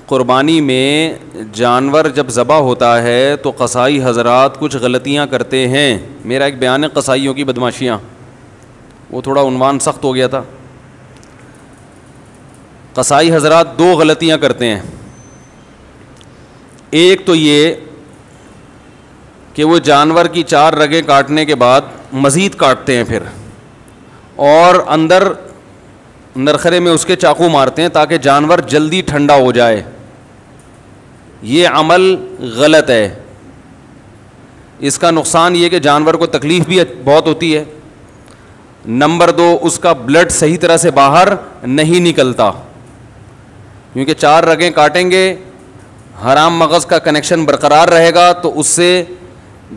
क़ुरबानी में जानवर जब ज़बा होता है तो कसाई हज़रात कुछ गलतियाँ करते हैं। मेरा एक बयान है कसाईयों की बदमाशियाँ, वो थोड़ा उन्वान सख्त हो गया था। कसाई हज़रात दो गलतियाँ करते हैं। एक तो ये कि वो जानवर की 4 रगें काटने के बाद मज़ीद काटते हैं फिर, और अंदर नरखरे में उसके चाकू मारते हैं ताकि जानवर जल्दी ठंडा हो जाए। ये अमल गलत है। इसका नुकसान ये कि जानवर को तकलीफ़ भी बहुत होती है। नंबर 2, उसका ब्लड सही तरह से बाहर नहीं निकलता, क्योंकि 4 रगें काटेंगे, हराम मगज़ का कनेक्शन बरकरार रहेगा, तो उससे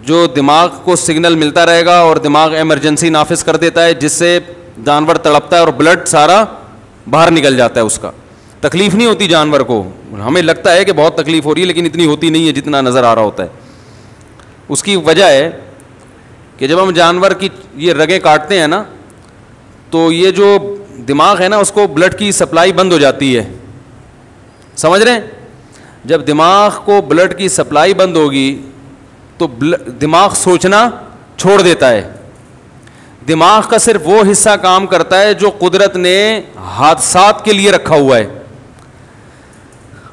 जो दिमाग को सिग्नल मिलता रहेगा और दिमाग इमरजेंसी नाफिज कर देता है, जिससे जानवर तड़पता है और ब्लड सारा बाहर निकल जाता है। उसका तकलीफ़ नहीं होती जानवर को। हमें लगता है कि बहुत तकलीफ़ हो रही है, लेकिन इतनी होती नहीं है जितना नज़र आ रहा होता है। उसकी वजह है कि जब हम जानवर की ये रगें काटते हैं ना, तो ये जो दिमाग है ना, उसको ब्लड की सप्लाई बंद हो जाती है। समझ रहे हैं? जब दिमाग को ब्लड की सप्लाई बंद होगी तो दिमाग सोचना छोड़ देता है। दिमाग का सिर्फ वो हिस्सा काम करता है जो कुदरत ने हादसात के लिए रखा हुआ है।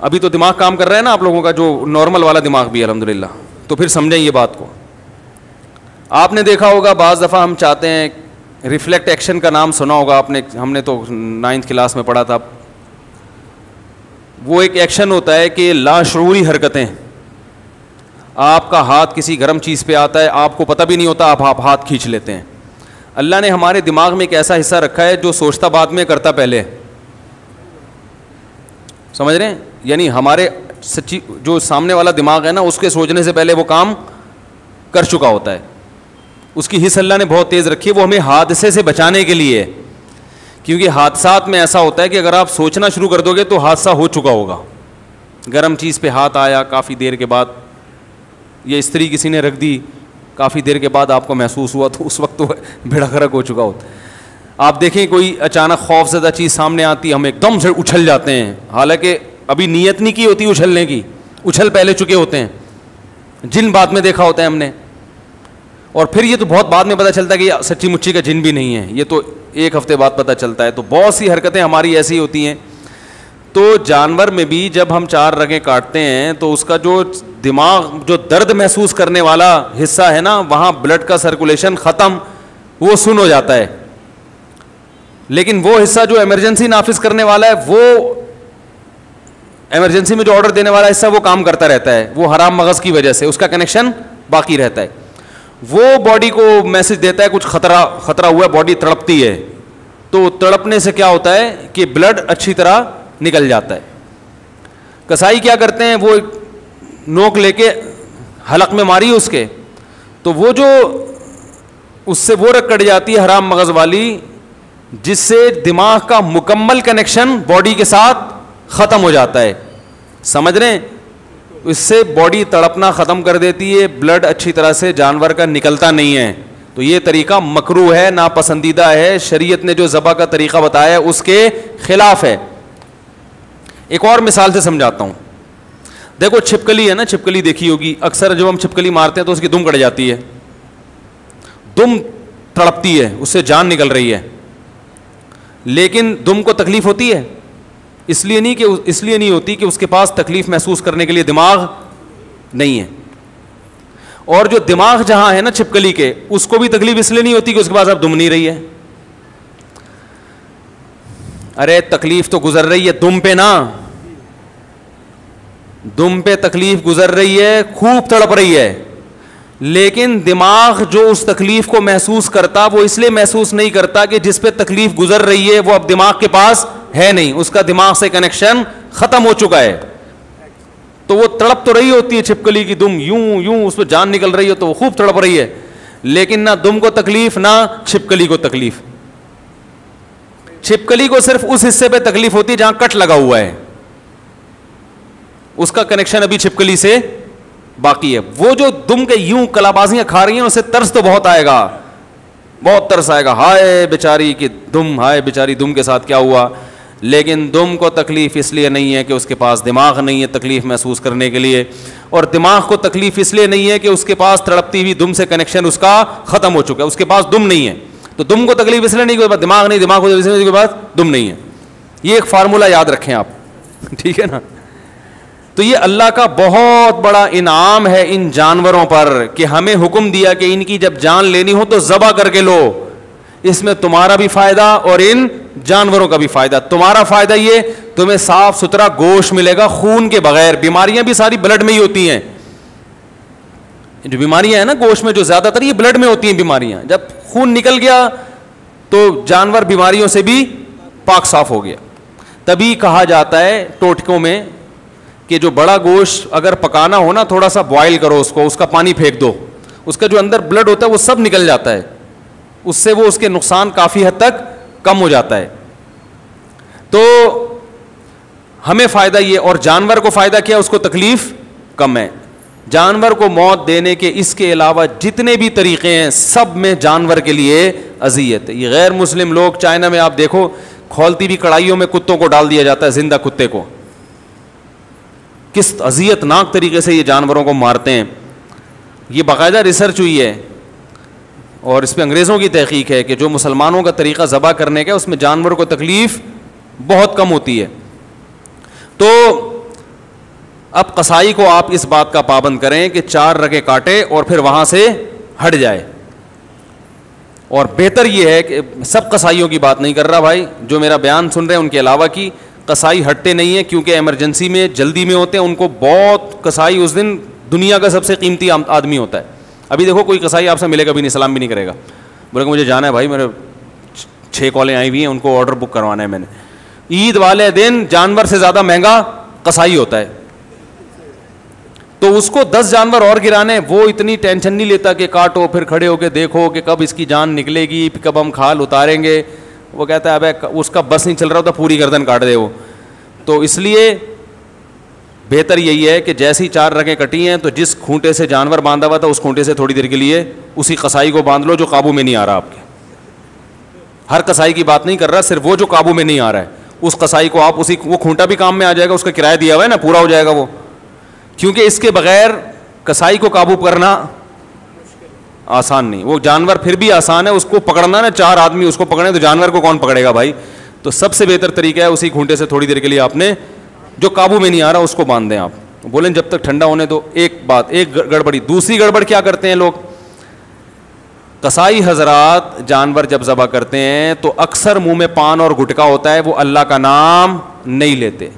अभी तो दिमाग काम कर रहा है ना आप लोगों का, जो नॉर्मल वाला दिमाग भी, अल्हम्दुलिल्लाह। तो फिर समझें ये बात को। आपने देखा होगा बाज़ दफ़ा हम चाहते हैं, रिफ्लेक्ट एक्शन का नाम सुना होगा आपने, हमने तो 9th क्लास में पढ़ा था। वो एक एक्शन होता है कि लाशऊरी हरकतें। आपका हाथ किसी गर्म चीज़ पे आता है, आपको पता भी नहीं होता, आप हाथ खींच लेते हैं। अल्लाह ने हमारे दिमाग में एक ऐसा हिस्सा रखा है जो सोचता बाद में, करता पहले। समझ रहे हैं? यानी हमारे सच्ची जो सामने वाला दिमाग है ना, उसके सोचने से पहले वो काम कर चुका होता है। उसकी हिस्स अल्लाह ने बहुत तेज़ रखी है। वो हमें हादसे से बचाने के लिए, क्योंकि हादसात में ऐसा होता है कि अगर आप सोचना शुरू कर दोगे तो हादसा हो चुका होगा। गर्म चीज़ पे हाथ आया, काफ़ी देर के बाद ये इस्त्री किसी ने रख दी, काफ़ी देर के बाद आपको महसूस हुआ, तो उस वक्त तो बेड़ा गर्क हो चुका होता है। आप देखें कोई अचानक खौफज़दा चीज़ सामने आती, हम एकदम से उछल जाते हैं, हालांकि अभी नीयत नहीं की होती उछलने की, उछल पहले चुके होते हैं। जिन बाद में देखा होता है हमने, और फिर ये तो बहुत बाद में पता चलता है कि ये सच्ची मुच्ची का जिन भी नहीं है, ये तो 1 हफ्ते बाद पता चलता है। तो बहुत सी हरकतें हमारी ऐसी होती हैं। तो जानवर में भी जब हम 4 रगें काटते हैं तो उसका जो दिमाग, जो दर्द महसूस करने वाला हिस्सा है ना, वहाँ ब्लड का सर्कुलेशन ख़त्म, वो सुन हो जाता है। लेकिन वो हिस्सा जो इमरजेंसी नाफिज करने वाला है, वो इमरजेंसी में जो ऑर्डर देने वाला हिस्सा, वो काम करता रहता है। वो हराम मगज़ की वजह से उसका कनेक्शन बाकी रहता है। वो बॉडी को मैसेज देता है कुछ खतरा हुआ है, बॉडी तड़पती है। तो तड़पने से क्या होता है कि ब्लड अच्छी तरह निकल जाता है। कसाई क्या करते हैं, वो नोक लेके हलक में मारी उसके, तो वो जो उससे वो रग कट जाती है हराम मगज़ वाली, जिससे दिमाग का मुकम्मल कनेक्शन बॉडी के साथ ख़त्म हो जाता है। समझ रहे हैं? इससे बॉडी तड़पना ख़त्म कर देती है, ब्लड अच्छी तरह से जानवर का निकलता नहीं है। तो ये तरीका मकरूह है, नापसंदीदा है। शरीयत ने जो ज़बह का तरीका बताया है उसके ख़िलाफ़ है। एक और मिसाल से समझाता हूँ। देखो छिपकली है ना, छिपकली देखी होगी। अक्सर जब हम छिपकली मारते हैं तो उसकी दुम कट जाती है, दुम तड़पती है, उससे जान निकल रही है। लेकिन दुम को तकलीफ होती है, इसलिए नहीं होती कि उसके पास तकलीफ महसूस करने के लिए दिमाग नहीं है। और जो दिमाग जहां है ना छिपकली के, उसको भी तकलीफ इसलिए नहीं होती कि उसके पास अब दुम नहीं रही है। अरे तकलीफ तो गुजर रही है दुम पे ना, दुम पे तकलीफ गुजर रही है, खूब तड़प रही है। लेकिन दिमाग जो उस तकलीफ को महसूस करता, वो इसलिए महसूस नहीं करता कि जिस पे तकलीफ गुजर रही है वो अब दिमाग के पास है नहीं, उसका दिमाग से कनेक्शन खत्म हो चुका है। तो वो तड़प तो रही होती है छिपकली की दुम, यूं यूं उस पर जान निकल रही हो तो वो खूब तड़प रही है, लेकिन ना दुम को तकलीफ ना छिपकली को तकलीफ। छिपकली को सिर्फ उस हिस्से पे तकलीफ होती है जहां कट लगा हुआ है, उसका कनेक्शन अभी छिपकली से बाकी है। वो जो दुम के यूं कलाबाजियां खा रही हैं, उससे तरस तो बहुत आएगा, बहुत तरस आएगा, हाय बेचारी की दुम, हाय बेचारी दुम के साथ क्या हुआ। लेकिन दुम को तकलीफ़ इसलिए नहीं है कि उसके पास दिमाग नहीं है तकलीफ़ महसूस करने के लिए, और दिमाग को तकलीफ़ इसलिए नहीं है कि उसके पास तड़पती हुई दुम से कनेक्शन उसका ख़त्म हो चुका है, उसके पास दुम नहीं है। तो दुम को तकलीफ़ इसलिए नहीं कि दिमाग नहीं, दिमाग को इसलिए उसके पास दुम नहीं है। ये एक फार्मूला याद रखें आप, ठीक है ना। तो ये अल्लाह का बहुत बड़ा इनाम है इन जानवरों पर कि हमें हुक्म दिया कि इनकी जब जान लेनी हो तो ज़बह करके लो। इसमें तुम्हारा भी फायदा और इन जानवरों का भी फायदा। तुम्हारा फायदा ये, तुम्हें साफ सुथरा गोश्त मिलेगा खून के बगैर। बीमारियां भी सारी ब्लड में ही होती हैं, जो बीमारियां हैं ना गोश्त में, जो ज्यादातर ये ब्लड में होती हैं बीमारियां। जब खून निकल गया तो जानवर बीमारियों से भी पाक साफ हो गया। तभी कहा जाता है टोटकों में कि जो बड़ा गोश्त अगर पकाना हो ना, थोड़ा सा बॉयल करो उसको, उसका पानी फेंक दो, उसका जो अंदर ब्लड होता है वो सब निकल जाता है, उससे वो उसके नुकसान काफ़ी हद तक कम हो जाता है। तो हमें फ़ायदा ये, और जानवर को फ़ायदा क्या, उसको तकलीफ़ कम है। जानवर को मौत देने के इसके अलावा जितने भी तरीक़े हैं सब में जानवर के लिए अज़ियत है। ये गैर मुस्लिम लोग, चाइना में आप देखो, खौलती हुई कढ़ाइयों में कुत्तों को डाल दिया जाता है, जिंदा कुत्ते को। किस अज़ियतनाक तरीके से ये जानवरों को मारते हैं। ये बाकायदा रिसर्च हुई है और इस पर अंग्रेज़ों की तहकीक है कि जो मुसलमानों का तरीक़ा ज़बह करने का, उसमें जानवरों को तकलीफ़ बहुत कम होती है। तो अब कसाई को आप इस बात का पाबंद करें कि 4 रगे काटे और फिर वहाँ से हट जाए। और बेहतर ये है कि सब कसाईयों की बात नहीं कर रहा भाई, जो मेरा बयान सुन रहे हैं उनके अलावा की कसाई हटते नहीं हैं, क्योंकि इमरजेंसी में जल्दी में होते हैं। उनको बहुत, कसाई उस दिन दुनिया का सबसे कीमती आदमी होता है। अभी देखो कोई कसाई आपसे मिलेगा भी नहीं, सलाम भी नहीं करेगा, बोलेगा मुझे जाना है भाई, मेरे 6 कॉलें आई हुई हैं, उनको ऑर्डर बुक करवाना है मैंने। ईद वाले दिन जानवर से ज़्यादा महंगा कसाई होता है, तो उसको 10 जानवर और गिराने, वो इतनी टेंशन नहीं लेता कि काटो फिर खड़े होके देखो कि कब इसकी जान निकलेगी, कब हम खाल उतारेंगे। वो कहता है अबे उसका बस नहीं चल रहा होता, पूरी गर्दन काट दे वो। तो इसलिए बेहतर यही है कि जैसी 4 रगें कटी हैं तो जिस खूंटे से जानवर बांधा हुआ था उस खूंटे से थोड़ी देर के लिए उसी कसाई को बांध लो जो काबू में नहीं आ रहा आपके। हर कसाई की बात नहीं कर रहा, सिर्फ वो जो काबू में नहीं आ रहा है उस कसाई को आप उसी, वो खूंटा भी काम में आ जाएगा, उसका किराया दिया हुआ है ना, पूरा हो जाएगा वो। क्योंकि इसके बगैर कसाई को काबू करना आसान नहीं। वो जानवर फिर भी आसान है, उसको पकड़ना ना, 4 आदमी उसको पकड़े तो जानवर को कौन पकड़ेगा भाई। तो सबसे बेहतर तरीका है उसी खूंटे से थोड़ी देर के लिए आपने जो काबू में नहीं आ रहा उसको बांध दें आप। बोलें जब तक ठंडा होने दो। एक बात, एक गड़बड़ी। दूसरी गड़बड़ क्या करते हैं लोग, कसाई हजरात जानवर जब ज़बह करते हैं तो अक्सर मुंह में पान और गुटका होता है, वो अल्लाह का नाम नहीं लेते।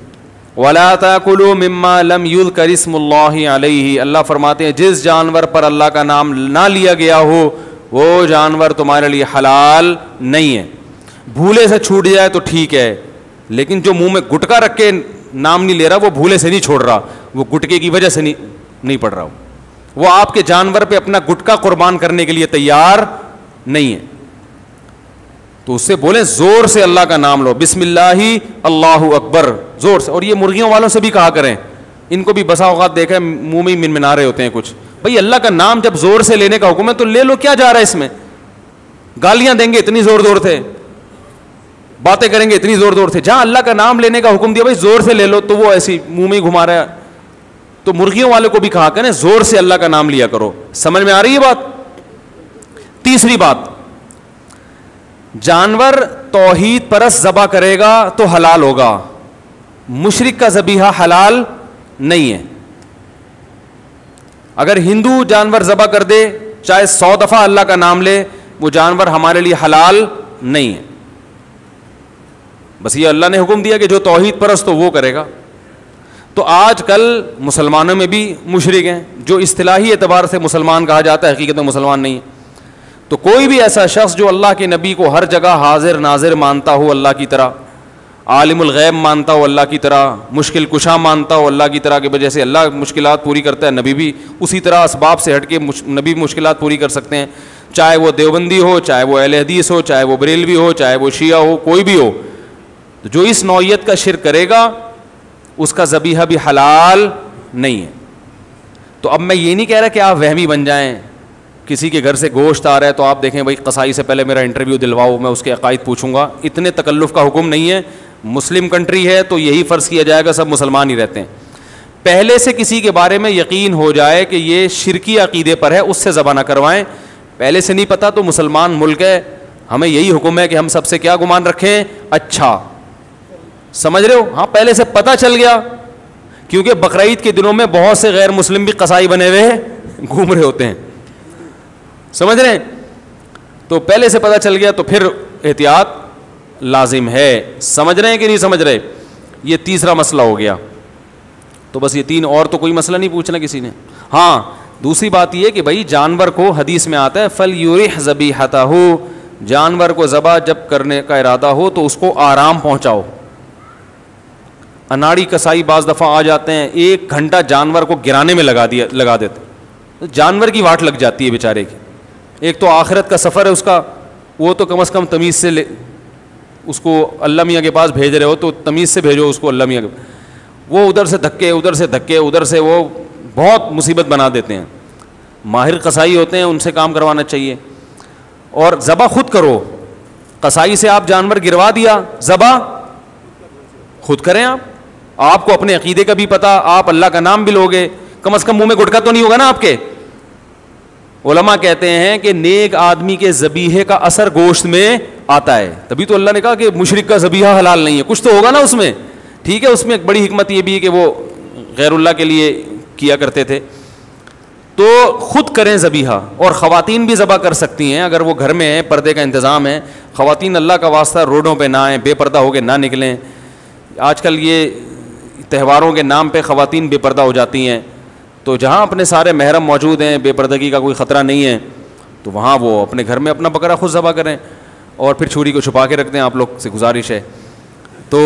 वला ताकुलू मिम्मा लम युज़कर इस्मुल्लाहि अलैहि, अल्लाह फरमाते हैं जिस जानवर पर अल्लाह का नाम ना लिया गया हो वो जानवर तुम्हारे लिए हलाल नहीं है। भूले से छूट जाए तो ठीक है, लेकिन जो मुंह में गुटका रख के नाम नहीं ले रहा वो भूले से नहीं छोड़ रहा, वो गुटके की वजह से नहीं पड़ रहा, वो आपके जानवर पे अपना गुटका कुर्बान करने के लिए तैयार नहीं है। तो उससे बोले जोर से अल्लाह का नाम लो, बिस्मिल्लाही अल्लाहु अकबर, जोर से। और ये मुर्गियों वालों से भी कहा करें, इनको भी बसा औकात देखा है मुंह में ही मिनमिना रहे होते हैं कुछ। भाई अल्लाह का नाम जब जोर से लेने का हुक्म है तो ले लो, क्या जा रहा है इसमें। गालियां देंगे इतनी जोर जोर से, बातें करेंगे इतनी जोर जोर से, जहां अल्लाह का नाम लेने का हुक्म दिया भाई जोर से ले लो, तो वो ऐसी मुंह में ही घुमा रहा है। तो मुर्गियों वाले को भी कहा करें जोर से अल्लाह का नाम लिया करो। समझ में आ रही है बात। तीसरी बात, जानवर तौहीद परस्त ज़बह करेगा तो हलाल होगा, मुशरिक का ज़बीहा हलाल नहीं है। अगर हिंदू जानवर ज़बह कर दे, चाहे 100 दफ़ा अल्लाह का नाम ले, वो जानवर हमारे लिए हलाल नहीं है। बस ये अल्लाह ने हुक्म दिया कि जो तौहीद परस्त हो वो करेगा। तो आजकल मुसलमानों में भी मुशरिक हैं, जो इस्तिलाही एतबार से मुसलमान कहा जाता है, हकीकत में मुसलमान नहीं है। तो कोई भी ऐसा शख्स जो अल्लाह के नबी को हर जगह हाजिर नाजिर मानता हो अल्लाह की तरह, आलिमुल गैब मानता हो अल्लाह की तरह, मुश्किल कुशा मानता हो अल्लाह की तरह, के वजह से अल्लाह मुश्किलात पूरी करता है, नबी भी उसी तरह असबाब से हट के नबी मुश्किलात पूरी कर सकते हैं। चाहे वो देवबंदी हो, चाहे वो अहले हदीस हो, चाहे वो बरेलवी हो, चाहे वो शिया हो, कोई भी हो। तो जो इस नौइयत का शिर्क करेगा उसका ज़बीहा भी हलाल नहीं है। तो अब मैं ये नहीं कह रहा कि आप वहमी बन जाएं, किसी के घर से गोश्त आ रहा है तो आप देखें भाई कसाई से पहले मेरा इंटरव्यू दिलवाओ, मैं उसके अकायद पूछूंगा, इतने तकल्लुफ़ का हुक्म नहीं है। मुस्लिम कंट्री है तो यही फ़र्ज़ किया जाएगा सब मुसलमान ही रहते हैं। पहले से किसी के बारे में यकीन हो जाए कि ये शिरकी अकीदे पर है, उससे ज़बा ना करवाएं। पहले से नहीं पता तो मुसलमान मुल्क है, हमें यही हुक्म है कि हम सबसे क्या गुमान रखें, अच्छा। समझ रहे हो? हाँ, पहले से पता चल गया, क्योंकि बकरीद के दिनों में बहुत से गैर मुस्लिम भी कसाई बने हुए घूम रहे होते हैं, समझ रहे हैं? तो पहले से पता चल गया तो फिर एहतियात लाजिम है। समझ रहे हैं कि नहीं समझ रहे? ये तीसरा मसला हो गया। तो बस ये तीन, और तो कोई मसला नहीं पूछना किसी ने। हाँ, दूसरी बात यह कि भाई जानवर को हदीस में आता है फल यूरिह ज़बीहतहू, जानवर को ज़बा जब करने का इरादा हो तो उसको आराम पहुँचाओ। अनाड़ी कसाई बाज़ दफ़ा आ जाते हैं, 1 घंटा जानवर को गिराने में लगा देते, तो जानवर की वाट लग जाती है बेचारे की। एक तो आखिरत का सफ़र है उसका, वो तो कम से कम तमीज़ से उसको अल्लाह मियाँ के पास भेज रहे हो तो तमीज़ से भेजो उसको अल्लाह मियाँ के। वो उधर से धक्के, उधर से धक्के, उधर से वो बहुत मुसीबत बना देते हैं। माहिर कसाई होते हैं, उनसे काम करवाना चाहिए। और ज़बा खुद करो, कसाई से आप जानवर गिरवा दिया, ज़बा खुद करें। आपको अपने अकीदे का भी पता, आप अल्लाह का नाम भी लोगे, कम से कम मुंह में गुटका तो नहीं होगा ना आपके। उलमा कहते हैं कि नेक आदमी के ज़बीहे का असर गोश्त में आता है, तभी तो अल्लाह ने कहा कि मुशरिक का ज़बीहा हलाल नहीं है, कुछ तो होगा ना उसमें। ठीक है, उसमें एक बड़ी हिकमत ये भी है कि वो गैरुल्लाह के लिए किया करते थे। तो खुद करें ज़बीहा, और ख़वातीन भी ज़बा कर सकती हैं अगर वो घर में है, पर्दे का इंतज़ाम है। ख़वातीन अल्लाह का वास्ता रोडों पे ना आएँ, बेपर्दा होकर ना निकलें। आजकल ये त्योहारों के नाम पे ख़वातीन बेपर्दा हो जाती हैं, तो जहाँ अपने सारे महरम मौजूद हैं, बेपर्दगी का कोई ख़तरा नहीं है, तो वहाँ वो अपने घर में अपना बकरा खुद ज़बा करें और फिर छुरी को छुपा के रख दें। आप लोग से गुजारिश है तो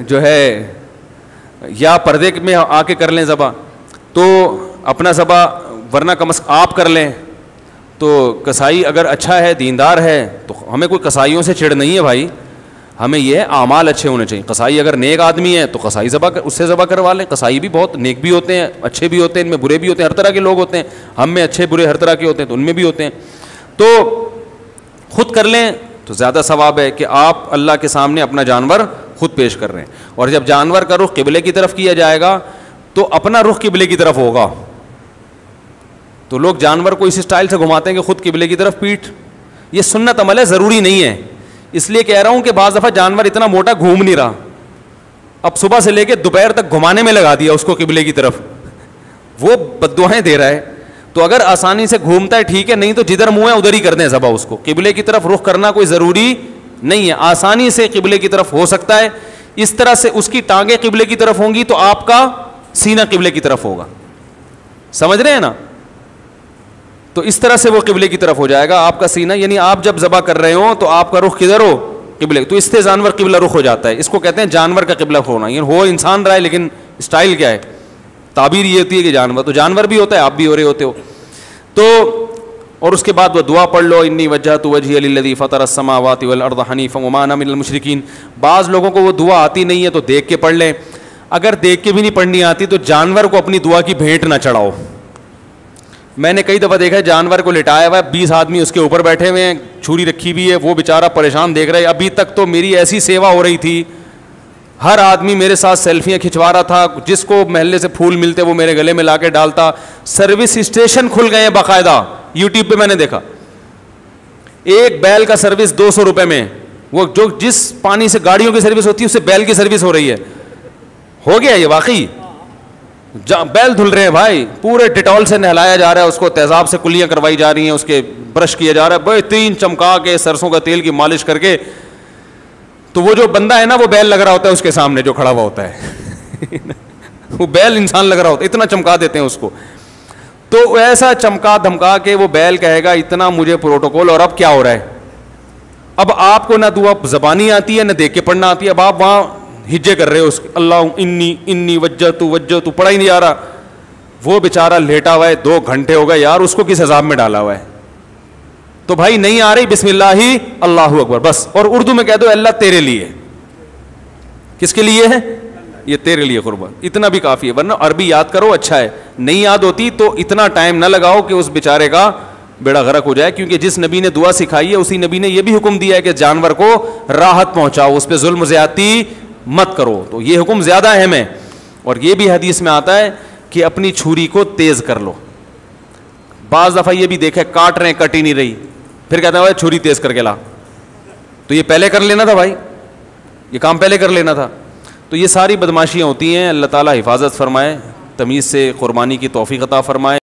जो है, या पर्दे में आके कर लें ज़बा तो अपना ज़बा, वरना कम से आप कर लें। तो कसाई अगर अच्छा है, दीनदार है, तो हमें कोई कसाईयों से चिढ़ नहीं है भाई, हमें यह आमाल अच्छे होने चाहिए। कसाई अगर नेक आदमी है तो कसाई उससे ज़बा करवा लें। कसाई भी बहुत नेक भी होते हैं, अच्छे भी होते हैं, इनमें बुरे भी होते हैं, हर तरह के लोग होते हैं। हम में अच्छे बुरे हर तरह के होते हैं, तो उनमें भी होते हैं। तो खुद कर लें तो ज़्यादा सवाब है कि आप अल्लाह के सामने अपना जानवर खुद पेश कर रहे हैं। और जब जानवर का रुख किबले की तरफ किया जाएगा तो अपना रुख किबले की तरफ होगा। तो लोग जानवर को इस स्टाइल से घुमाते हैं कि खुद किबले की तरफ पीठ, ये सुन्नत अमल है, ज़रूरी नहीं है। इसलिए कह रहा हूं कि बाज़ दफ़ा जानवर इतना मोटा घूम नहीं रहा, अब सुबह से लेकर दोपहर तक घुमाने में लगा दिया उसको किबले की तरफ, वो बद्दुआएं दे रहा है। तो अगर आसानी से घूमता है ठीक है, नहीं तो जिधर मुंह है उधर ही कर दें ज़बा। उसको किबले की तरफ रुख करना कोई ज़रूरी नहीं है, आसानी से किबले की तरफ हो सकता है। इस तरह से उसकी टांगें किबले की तरफ होंगी तो आपका सीना किबले की तरफ होगा। समझ रहे हैं ना? तो इस तरह से वो किबले की तरफ हो जाएगा आपका सीना, यानी आप जब ज़बा कर रहे हो तो आपका रुख किधर हो, किबले। तो इससे जानवर किबला रुख हो जाता है। इसको कहते हैं जानवर का किबला होना। ये हो इंसान रहा है लेकिन स्टाइल क्या है, ताबीर ये होती है कि जानवर, तो जानवर भी होता है, आप भी हो रहे होते हो। तो और उसके बाद वो दुआ पढ़ लो, इन्नी वज्जहतु वजहिया लिल्लज़ी फ़तरस समावाति वल अर्ज़ हनीफ़न वमा अना मिनल मुशरिकीन। बाज़ लोगों को वो दुआ आती नहीं है तो देख के पढ़ लें। अगर देख के भी नहीं पढ़नी आती तो जानवर को अपनी दुआ की भेंट ना चढ़ाओ। मैंने कई दफ़ा देखा है जानवर को लिटाया हुआ है, 20 आदमी उसके ऊपर बैठे हुए हैं, छुरी रखी हुई है, वो बेचारा परेशान देख रहा है। अभी तक तो मेरी ऐसी सेवा हो रही थी, हर आदमी मेरे साथ सेल्फियाँ खिंचवा रहा था, जिसको महल्ले से फूल मिलते वो मेरे गले में ला के डालता। सर्विस स्टेशन खुल गए हैं बाकायदा, यूट्यूब पे मैंने देखा। एक बैल का सर्विस 200 रुपये में, वो जो जिस पानी से गाड़ियों की सर्विस होती है उससे बैल की सर्विस हो रही है। हो गया ये वाकई, बैल धुल रहे हैं भाई, पूरे डिटॉल से नहलाया जा रहा है, उसको तेजाब से कुलियाँ करवाई जा रही हैं, उसके ब्रश किया जा रहा है, बेहतरीन चमका के सरसों का तेल की मालिश करके। तो वो जो बंदा है ना वो बैल लग रहा होता है उसके सामने जो खड़ा हुआ होता है वो बैल इंसान लग रहा होता है, इतना चमका देते हैं उसको। तो ऐसा चमका धमका के वो बैल कहेगा इतना मुझे प्रोटोकॉल, और अब क्या हो रहा है, अब आपको ना दुआ ज़बानी आती है ना देख के पढ़ना आती है, अब आप वहाँ हिज्जे कर रहे हो उसके, अल्लाह इन्नी इन्नी वज्जतु पढ़ा ही नहीं आ रहा। वो बेचारा लेटा हुआ है, 2 घंटे हो गए यार, उसको किस हिसाब में डाला हुआ है। तो भाई नहीं आ रही, बिस्मिल्लाही अल्लाहु अकबर बस, और उर्दू में कह दो अल्लाह तेरे लिए। किसके लिए है ये? तेरे लिए कुर्बान, इतना भी काफ़ी है। वरना अरबी याद करो, अच्छा है। नहीं याद होती तो इतना टाइम ना लगाओ कि उस बेचारे का बेड़ा गर्क हो जाए, क्योंकि जिस नबी ने दुआ सिखाई है उसी नबी ने यह भी हुक्म दिया है कि जानवर को राहत पहुंचाओ, उस पर जुल्म ज़्यादती मत करो। तो ये हुक्म ज़्यादा अहम है। और ये भी हदीस में आता है कि अपनी छुरी को तेज़ कर लो। बाज़ दफ़ा ये भी देखा, काट रहे हैं, कट ही नहीं रही, फिर कहता है भाई छुरी तेज़ करके ला। तो ये पहले कर लेना था भाई, ये काम पहले कर लेना था। तो ये सारी बदमाशियाँ होती हैं। अल्लाह ताला हिफाजत फरमाए, तमीज़ से कुर्बानी की तौफ़ीक़ अता फरमाए।